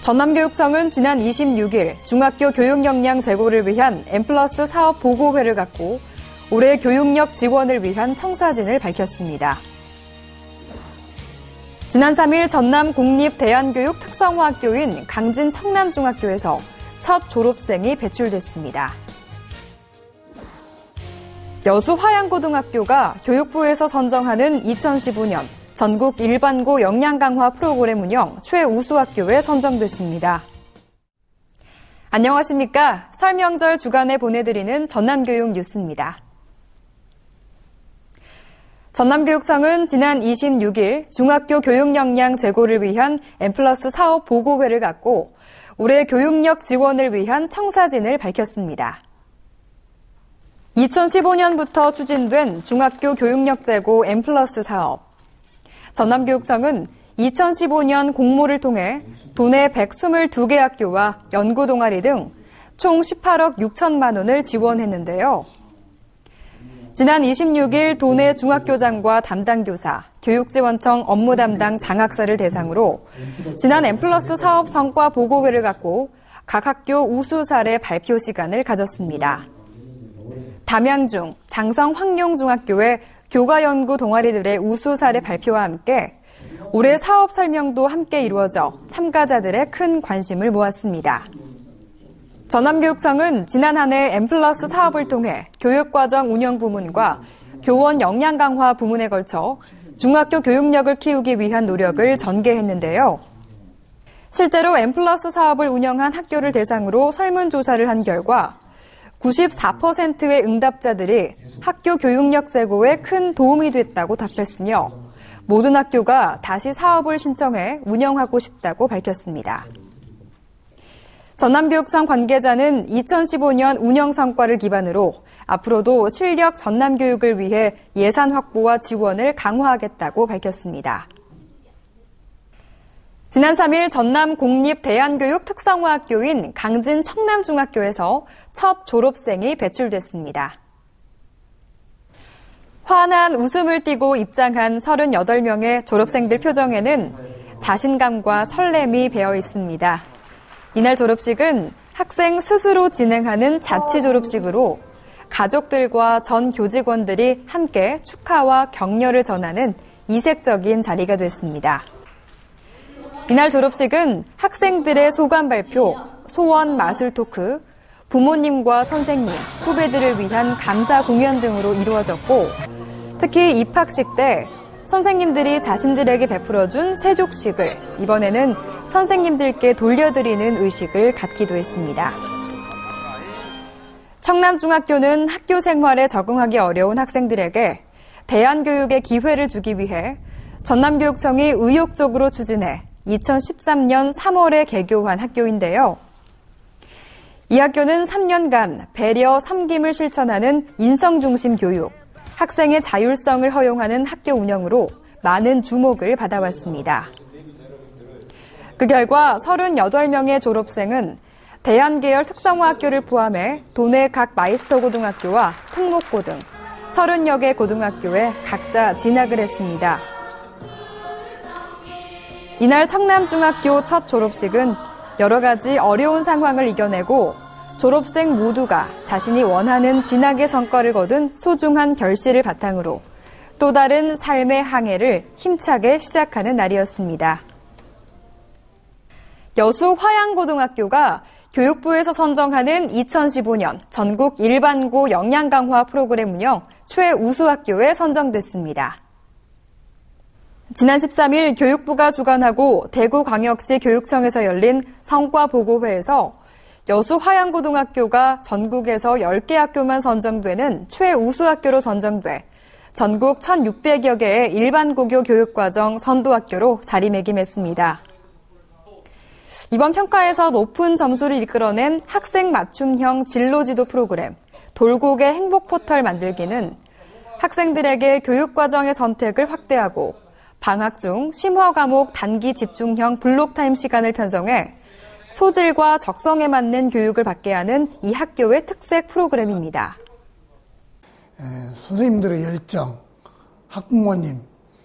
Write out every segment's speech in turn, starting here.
전남교육청은 지난 26일 중학교 교육 역량 제고를 위한 M+ 사업 보고회를 갖고 올해 교육력 지원을 위한 청사진을 밝혔습니다. 지난 3일 전남 공립대안교육 특성화학교인 강진 청남중학교에서 첫 졸업생이 배출됐습니다. 여수 화양고등학교가 교육부에서 선정하는 2015년 전국 일반고 역량 강화 프로그램 운영 최우수학교에 선정됐습니다. 안녕하십니까? 설 명절 주간에 보내드리는 전남교육 뉴스입니다. 전남교육청은 지난 26일 중학교 교육 역량 제고를 위한 M+ 사업 보고회를 갖고 올해 교육력 지원을 위한 청사진을 밝혔습니다. 2015년부터 추진된 중학교 교육력 제고 M+ 사업. 전남교육청은 2015년 공모를 통해 도내 122개 학교와 연구 동아리 등 총 18억 6천만 원을 지원했는데요. 지난 26일 도내 중학교장과 담당 교사, 교육지원청 업무 담당 장학사를 대상으로 지난 M+ 사업 성과 보고회를 갖고 각 학교 우수 사례 발표 시간을 가졌습니다. 담양중, 장성 황룡중학교의 교과연구 동아리들의 우수 사례 발표와 함께 올해 사업 설명도 함께 이루어져 참가자들의 큰 관심을 모았습니다. 전남교육청은 지난 한 해 M+ 사업을 통해 교육과정 운영 부문과 교원 역량 강화 부문에 걸쳐 중학교 교육력을 키우기 위한 노력을 전개했는데요. 실제로 M+ 사업을 운영한 학교를 대상으로 설문조사를 한 결과 94%의 응답자들이 학교 교육력 제고에 큰 도움이 됐다고 답했으며 모든 학교가 다시 사업을 신청해 운영하고 싶다고 밝혔습니다. 전남교육청 관계자는 2015년 운영 성과를 기반으로 앞으로도 실력 전남교육을 위해 예산 확보와 지원을 강화하겠다고 밝혔습니다. 지난 3일 전남 공립대안교육 특성화학교인 강진 청남중학교에서 첫 졸업생이 배출됐습니다. 환한 웃음을 띠고 입장한 38명의 졸업생들 표정에는 자신감과 설렘이 배어 있습니다. 이날 졸업식은 학생 스스로 진행하는 자치 졸업식으로 가족들과 전 교직원들이 함께 축하와 격려를 전하는 이색적인 자리가 됐습니다. 이날 졸업식은 학생들의 소감 발표, 소원 마술 토크, 부모님과 선생님, 후배들을 위한 감사 공연 등으로 이루어졌고 특히 입학식 때 선생님들이 자신들에게 베풀어준 세족식을 이번에는 선생님들께 돌려드리는 의식을 갖기도 했습니다. 청남중학교는 학교 생활에 적응하기 어려운 학생들에게 대안교육의 기회를 주기 위해 전남교육청이 의욕적으로 추진해 2013년 3월에 개교한 학교인데요. 이 학교는 3년간 배려, 섬김을 실천하는 인성중심 교육, 학생의 자율성을 허용하는 학교 운영으로 많은 주목을 받아왔습니다. 그 결과 38명의 졸업생은 대안계열 특성화학교를 포함해 도내 각 마이스터 고등학교와 특목고 등 30여 개 고등학교에 각자 진학을 했습니다. 이날 청남중학교 첫 졸업식은 여러 가지 어려운 상황을 이겨내고 졸업생 모두가 자신이 원하는 진학의 성과를 거둔 소중한 결실을 바탕으로 또 다른 삶의 항해를 힘차게 시작하는 날이었습니다. 여수 화양고등학교가 교육부에서 선정하는 2015년 전국 일반고 역량 강화 프로그램 운영 최우수학교에 선정됐습니다. 지난 13일 교육부가 주관하고 대구광역시 교육청에서 열린 성과보고회에서 여수 화양고등학교가 전국에서 10개 학교만 선정되는 최우수학교로 선정돼 전국 1,600여 개의 일반고교 교육과정 선도학교로 자리매김했습니다. 이번 평가에서 높은 점수를 이끌어낸 학생 맞춤형 진로지도 프로그램 돌고개 행복포털 만들기는 학생들에게 교육과정의 선택을 확대하고 방학 중 심화 과목 단기 집중형 블록타임 시간을 편성해 소질과 적성에 맞는 교육을 받게 하는 이 학교의 특색 프로그램입니다. 선생님들의 열정, 학부모님,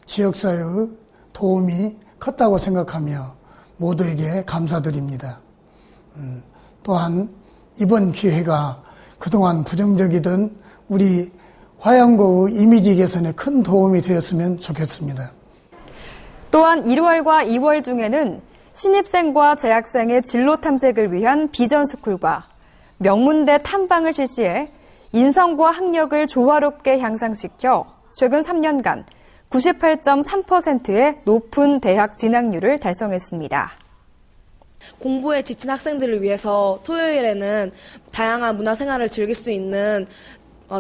지역사회의 도움이 컸다고 생각하며 모두에게 감사드립니다. 또한 이번 기회가 그동안 부정적이던 우리 화양고의 이미지 개선에 큰 도움이 되었으면 좋겠습니다. 또한 1월과 2월 중에는 신입생과 재학생의 진로 탐색을 위한 비전스쿨과 명문대 탐방을 실시해 인성과 학력을 조화롭게 향상시켜 최근 3년간 98.3%의 높은 대학 진학률을 달성했습니다. 공부에 지친 학생들을 위해서 토요일에는 다양한 문화생활을 즐길 수 있는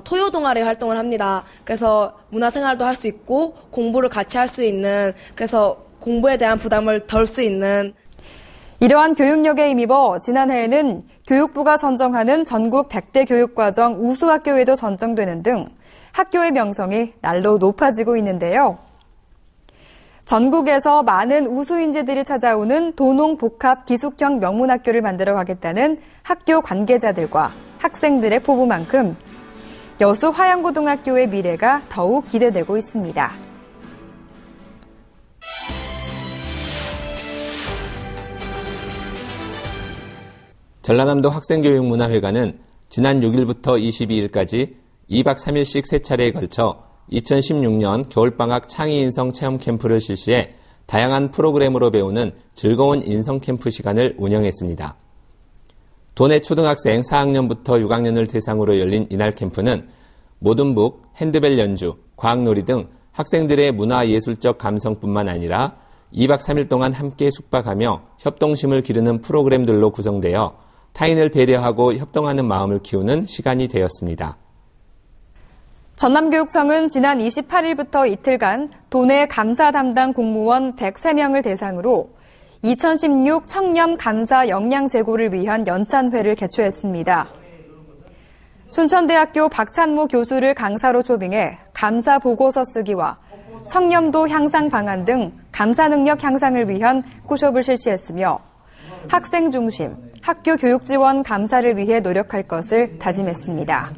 토요 동아리 활동을 합니다. 그래서 문화생활도 할 수 있고 공부를 같이 할 수 있는, 그래서 공부에 대한 부담을 덜 수 있는. 이러한 교육력에 힘입어 지난해에는 교육부가 선정하는 전국 100대 교육과정 우수학교에도 선정되는 등 학교의 명성이 날로 높아지고 있는데요. 전국에서 많은 우수인재들이 찾아오는 도농복합 기숙형 명문학교를 만들어 가겠다는 학교 관계자들과 학생들의 포부만큼 여수 화양고등학교의 미래가 더욱 기대되고 있습니다. 전라남도 학생교육문화회관은 지난 6일부터 22일까지 2박 3일씩 3차례에 걸쳐 2016년 겨울방학 창의인성 체험 캠프를 실시해 다양한 프로그램으로 배우는 즐거운 인성 캠프 시간을 운영했습니다. 도내 초등학생 4학년부터 6학년을 대상으로 열린 이날 캠프는 모든북, 핸드벨 연주, 과학놀이 등 학생들의 문화예술적 감성뿐만 아니라 2박 3일 동안 함께 숙박하며 협동심을 기르는 프로그램들로 구성되어 타인을 배려하고 협동하는 마음을 키우는 시간이 되었습니다. 전남교육청은 지난 28일부터 이틀간 도내 감사 담당 공무원 103명을 대상으로 2016 청렴 감사 역량 제고를 위한 연찬회를 개최했습니다. 순천대학교 박찬모 교수를 강사로 초빙해 감사 보고서 쓰기와 청렴도 향상 방안 등 감사 능력 향상을 위한 워크숍을 실시했으며 학생 중심, 학교 교육 지원 감사를 위해 노력할 것을 다짐했습니다.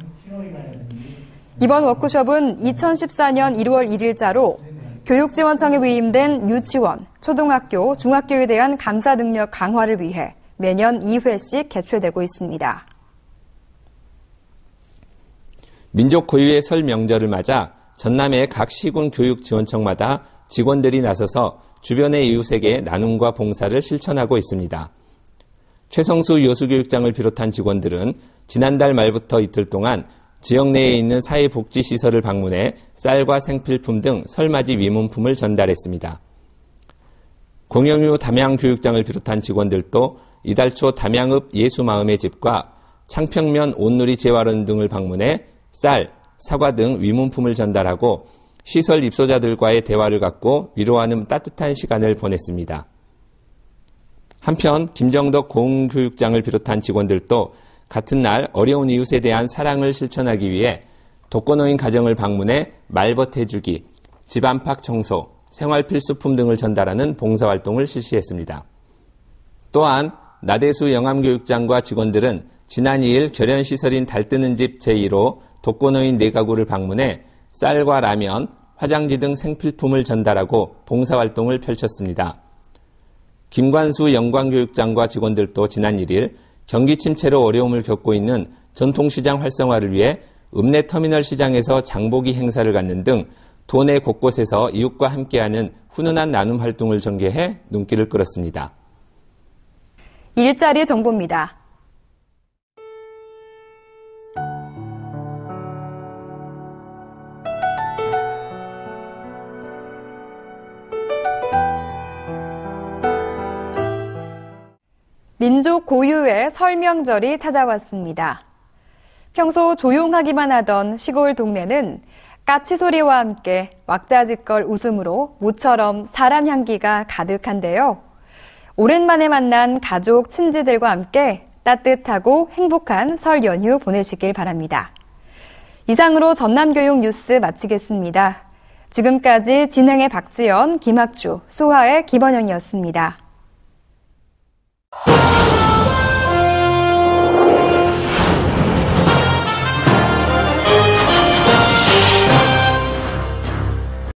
이번 워크숍은 2014년 1월 1일자로 교육지원청에 위임된 유치원, 초등학교, 중학교에 대한 감사 능력 강화를 위해 매년 2회씩 개최되고 있습니다. 민족 고유의 설 명절을 맞아 전남의 각 시군 교육지원청마다 직원들이 나서서 주변의 이웃에게 나눔과 봉사를 실천하고 있습니다. 최성수 여수교육장을 비롯한 직원들은 지난달 말부터 이틀 동안 지역 내에 있는 사회복지시설을 방문해 쌀과 생필품 등 설맞이 위문품을 전달했습니다. 공영유 담양교육장을 비롯한 직원들도 이달 초 담양읍 예수마음의 집과 창평면 온누리 재활원 등을 방문해 쌀, 사과 등 위문품을 전달하고 시설 입소자들과의 대화를 갖고 위로하는 따뜻한 시간을 보냈습니다. 한편 김정덕 공교육장을 비롯한 직원들도 같은 날 어려운 이웃에 대한 사랑을 실천하기 위해 독거노인 가정을 방문해 말벗 해주기, 집 안팎 청소, 생활 필수품 등을 전달하는 봉사활동을 실시했습니다. 또한 나대수 영암교육장과 직원들은 지난 2일 결연시설인 달뜨는 집 제2로 독거노인 4가구를 방문해 쌀과 라면, 화장지 등 생필품을 전달하고 봉사활동을 펼쳤습니다. 김관수 영광교육장과 직원들도 지난 1일 경기 침체로 어려움을 겪고 있는 전통시장 활성화를 위해 읍내터미널 시장에서 장보기 행사를 갖는 등 도내 곳곳에서 이웃과 함께하는 훈훈한 나눔 활동을 전개해 눈길을 끌었습니다. 일자리 정보입니다. 민족 고유의 설 명절이 찾아왔습니다. 평소 조용하기만 하던 시골 동네는 까치 소리와 함께 왁자지껄 웃음으로 모처럼 사람 향기가 가득한데요. 오랜만에 만난 가족, 친지들과 함께 따뜻하고 행복한 설 연휴 보내시길 바랍니다. 이상으로 전남교육 뉴스 마치겠습니다. 지금까지 진행의 박지연, 김학주, 수화의 김원영이었습니다.